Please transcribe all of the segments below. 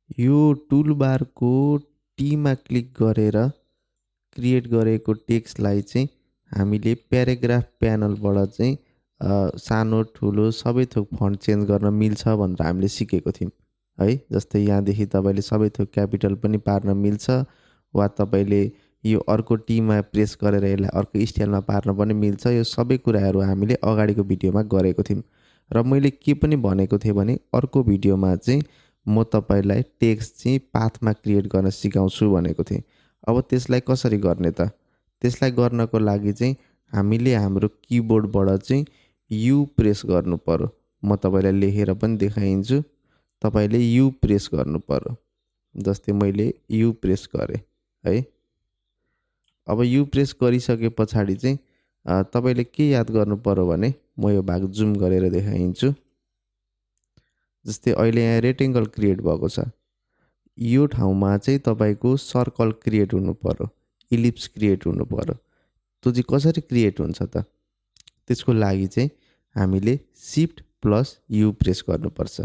यो टुलबारको टीमा क्लिक गरेर क्रिएट गरेको टेक्स्टलाई चाहिँ हामीले प्याराग्राफ प्यानलबाट चाहिँ सानो ठुलो सबै थोक फन्ट चेन्ज गर्न मिल्छ भनेर हामीले सिकेको थियौँ है। जस्तै यहाँदेखि तपाईँले सबै थोक क्यापिटल पनि पार्न मिल्छ, वा तपाईँले यो अर्को टीमा प्रेस गरेर यसलाई अर्को स्टाइलमा पार्न पनि मिल्छ। यो सबै कुराहरू हामीले अगाडिको भिडियोमा गरेको थियौँ र मैले के पनि भनेको थिएँ भने अर्को भिडियोमा चाहिँ म तपाईँलाई टेक्स्ट चाहिँ पाथमा क्रिएट गर्न सिकाउँछु भनेको थिएँ। अब त्यसलाई कसरी गर्ने त? त्यसलाई गर्नको लागि चाहिँ हामीले हाम्रो किबोर्डबाट चाहिँ यु प्रेस गर्नु पर्यो। म तपाईँलाई लेखेर पनि देखाइदिन्छु। तपाईँले यु प्रेस गर्नु पर्यो। जस्तै मैले यु प्रेस गरेँ है। अब यु प्रेस गरिसके पछाडि चाहिँ तपाईँले के याद गर्नु पर्यो भने म यो भाग जुम गरेर देखाइदिन्छु। जस्तै अहिले यहाँ रेक्टेङ्गल क्रिएट भएको छ, यो ठाउँमा चाहिँ तपाईँको सर्कल क्रिएट हुनु पर्यो, इलिप्स क्रिएट हुनु पर्यो। त्यो चाहिँ कसरी क्रिएट हुन्छ त? त्यसको लागि चाहिँ हामीले सिफ्ट प्लस यु प्रेस गर्नुपर्छ।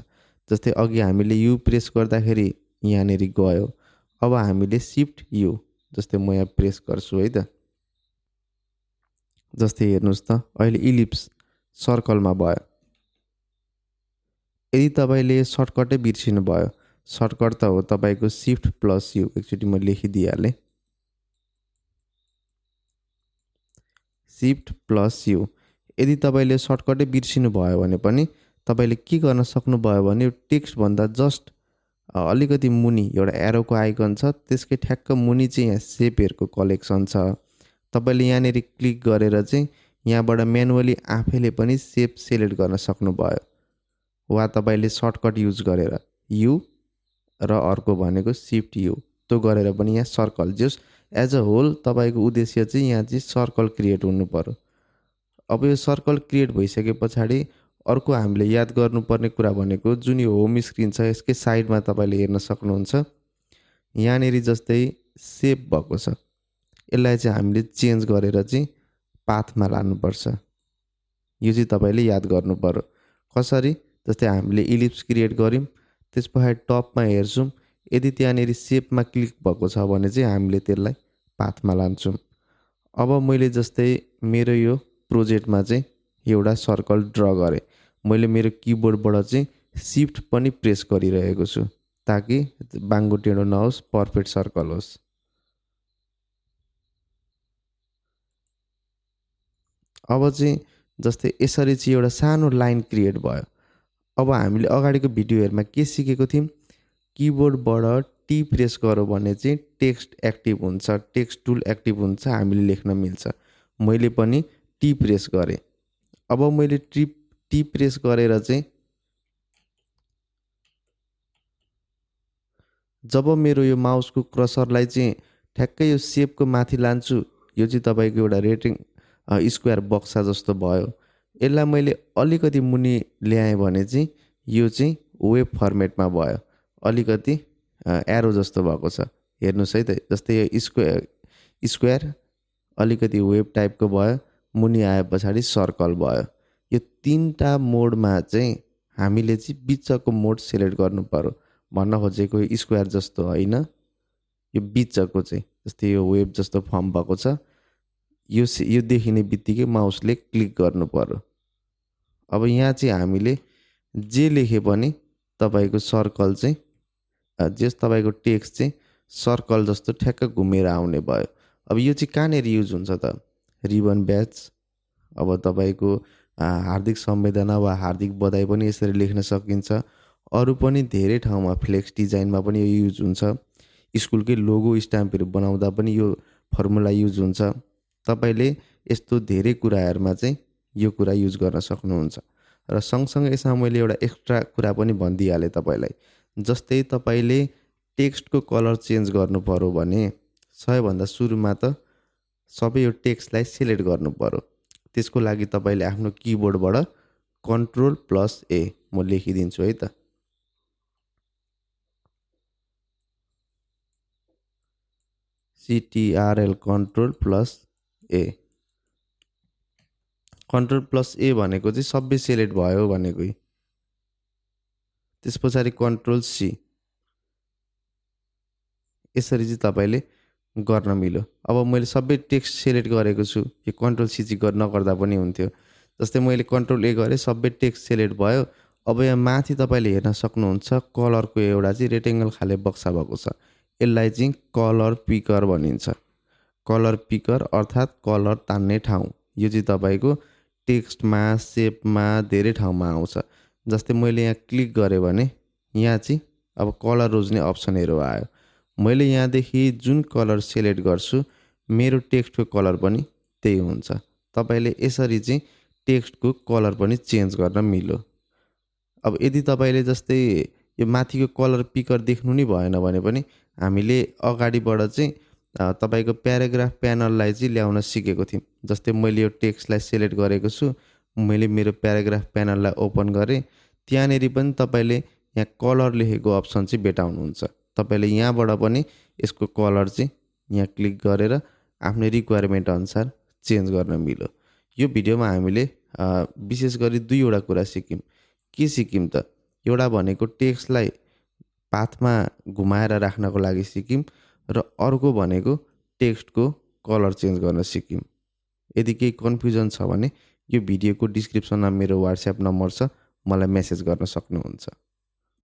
जस्तै अघि हामीले यु प्रेस गर्दाखेरि यहाँनिर गयो। अब हामीले सिफ्ट यु, जस्तै म यहाँ प्रेस गर्छु है त। जस्तै हेर्नुहोस् त अहिले इलिप्स सर्कलमा भयो। यदि तपाईँले सर्टकटै बिर्सिनु भयो, सर्टकट त हो तपाईँको सिफ्ट प्लस यु। एकचोटि म लेखिदिइहालेँ, सिफ्ट प्लस यु। यदि तपाईँले सर्टकटै बिर्सिनु भयो भने पनि तपाईँले के गर्न सक्नुभयो भने यो टेक्स्टभन्दा जस्ट अलिकति मुनि एउटा एरोको आइकन छ, त्यसकै ठ्याक्क मुनि चाहिँ यहाँ सेपहरूको कलेक्सन छ। तपाईँले यहाँनिर क्लिक गरेर चाहिँ यहाँबाट म्यानुअली आफैले पनि सेप सेलेक्ट गर्न सक्नुभयो, वा तपाईँले सर्टकट युज गरेर यु र अर्को भनेको सिफ्ट यु त्यो गरेर पनि यहाँ सर्कल जस एज अ होल तपाईँको उद्देश्य चाहिँ यहाँ चाहिँ सर्कल क्रिएट हुनु पर्यो। अब यो सर्कल क्रिएट भइसके पछाडि अर्को हामीले याद गर्नुपर्ने कुरा भनेको जुन यो होम स्क्रिन छ यसकै साइडमा तपाईँले हेर्न सक्नुहुन्छ। यहाँनिर जस्तै सेप भएको छ, यसलाई चाहिँ हामीले चेन्ज गरेर चाहिँ पाथमा लानुपर्छ। यो चाहिँ तपाईँले याद गर्नु पर्यो। कसरी? जस्तै हामीले इलिप्स क्रिएट गऱ्यौँ, त्यस पछाडि टपमा हेर्छौँ, यदि त्यहाँनिर सेपमा क्लिक भएको छ भने चाहिँ हामीले त्यसलाई पाथमा लान्छौँ। अब मैले जस्तै मेरो यो प्रोजेक्टमा चाहिँ एउटा सर्कल ड्र गरेँ। मैले मेरो किबोर्डबाट चाहिँ सिफ्ट पनि प्रेस गरिरहेको छु ताकि बाङ्गो टेढो नहोस्, पर्फेक्ट सर्कल होस्। अब चाहिँ जस्तै यसरी चाहिँ एउटा सानो लाइन क्रिएट भयो। अब हामीले अगाडिको भिडियोहरूमा के सिकेको थियौँ? किबोर्डबाट टी प्रेस गऱ्यो भने चाहिँ टेक्स्ट एक्टिभ हुन्छ, टेक्स्ट टुल एक्टिभ हुन्छ, हामीले लेख्न मिल्छ। मैले पनि टी प्रेस गरेँ। अब मैले टी प्रेस गरेर चाहिँ जब मेरो यो माउसको क्रसरलाई चाहिँ ठ्याक्कै यो सेपको माथि लान्छु, यो चाहिँ तपाईँको एउटा स्क्वायर बक्सा जस्तो भयो। यसलाई मैले अलिकति मुनि ल्याएँ भने चाहिँ यो चाहिँ वेब फर्मेटमा भयो, अलिकति एरो जस्तो भएको छ। हेर्नुहोस् है त, जस्तै यो स्क्वायर अलिकति वेब टाइपको भयो, मुनि आए पछाडि सर्कल भयो। यो तिनवटा मोडमा चाहिँ हामीले चाहिँ बिचको मोड सेलेक्ट गर्नु पर्यो। भन्न खोजेको स्क्वायर जस्तो होइन, यो बिचको चाहिँ जस्तै यो वेब जस्तो फर्म भएको छ, यो देखिने बित्तिकै माउसले क्लिक गर्नु पर्यो। अब यहाँ चाहिँ हामीले जे लेखे पनि तपाईँको सर्कल चाहिँ जस तपाईँको टेक्स्ट चाहिँ सर्कल जस्तो ठ्याक्क घुमेर आउने भयो। अब यो चाहिँ कहाँनिर युज हुन्छ त? रिबन ब्याच, अब तपाईँको हार्दिक सम्वेदना वा हार्दिक बधाई पनि यसरी लेख्न सकिन्छ। अरू पनि धेरै ठाउँमा फ्लेक्स डिजाइनमा पनि यो युज हुन्छ। स्कुलकै लोगो स्ट्याम्पहरू बनाउँदा पनि यो फर्मुला युज हुन्छ। तपाईँले यस्तो धेरै कुराहरूमा चाहिँ यो कुरा युज गर्न सक्नुहुन्छ। र सँगसँगै यसमा मैले एउटा एक्स्ट्रा कुरा पनि भनिदिइहालेँ तपाईँलाई। जस्तै तपाईँले टेक्स्टको कलर चेन्ज गर्नु पर्यो भने सबैभन्दा सुरुमा त सबै यो टेक्स्टलाई सिलेक्ट गर्नु पर्यो। त्यसको लागि तपाईँले आफ्नो किबोर्डबाट Ctrl+A म लेखिदिन्छु है त। CTRL Ctrl+A। Ctrl+A भनेको चाहिँ सबै सिलेक्ट भयो भनेको। त्यस पछाडि Ctrl+C, यसरी चाहिँ तपाईँले गर्न मिल्यो। अब मैले सबै टेक्स्ट सेलेक्ट गरेको छु, यो कन्ट्रोल सी चाहिँ नगर्दा पनि हुन्थ्यो। जस्तै मैले कन्ट्रोल ए गरेँ, सबै टेक्स्ट सेलेक्ट भयो। अब यहाँ माथि तपाईँले हेर्न सक्नुहुन्छ कलरको एउटा चाहिँ रेक्टेङ्गल खाले बक्सा भएको छ। यसलाई चाहिँ कलर पिकर भनिन्छ। कलर पिकर अर्थात् कलर तान्ने ठाउँ। यो चाहिँ तपाईँको टेक्स्टमा, सेपमा धेरै ठाउँमा आउँछ। जस्तै मैले यहाँ क्लिक गरेँ भने यहाँ चाहिँ अब कलर रोज्ने अप्सनहरू आयो। मैले यहाँदेखि जुन कलर सेलेक्ट गर्छु मेरो टेक्स्टको कलर पनि त्यही हुन्छ। तपाईँले यसरी चाहिँ टेक्स्टको कलर पनि चेन्ज गर्न मिल्यो। अब यदि तपाईँले जस्तै यो माथिको कलर पिकर देख्नु नै भएन भने पनि हामीले अगाडिबाट चाहिँ तपाईँको प्याराग्राफ प्यानललाई चाहिँ ल्याउन सिकेको थियौँ। जस्तै मैले यो टेक्स्टलाई सेलेक्ट गरेको छु, मैले मेरो प्याराग्राफ प्यानललाई ओपन गरेँ। त्यहाँनिर पनि तपाईँले यहाँ कलर लेखेको अप्सन चाहिँ भेटाउनुहुन्छ। तपाईँले यहाँबाट पनि यसको कलर चाहिँ यहाँ क्लिक गरेर आफ्नो रिक्वायरमेन्ट अनुसार चेन्ज गर्न मिल्यो। यो भिडियोमा हामीले विशेष गरी दुईवटा कुरा सिक्यौँ। के सिक्यौँ त? एउटा भनेको टेक्स्टलाई पाथमा घुमाएर राख्नको लागि सिक्यौँ र अर्को भनेको टेक्स्टको कलर चेन्ज गर्न सिक्यौँ। यदि केही कन्फ्युजन छ भने यो भिडियोको डिस्क्रिप्सनमा मेरो WhatsApp नम्बर छ, मलाई मेसेज गर्न सक्नुहुन्छ।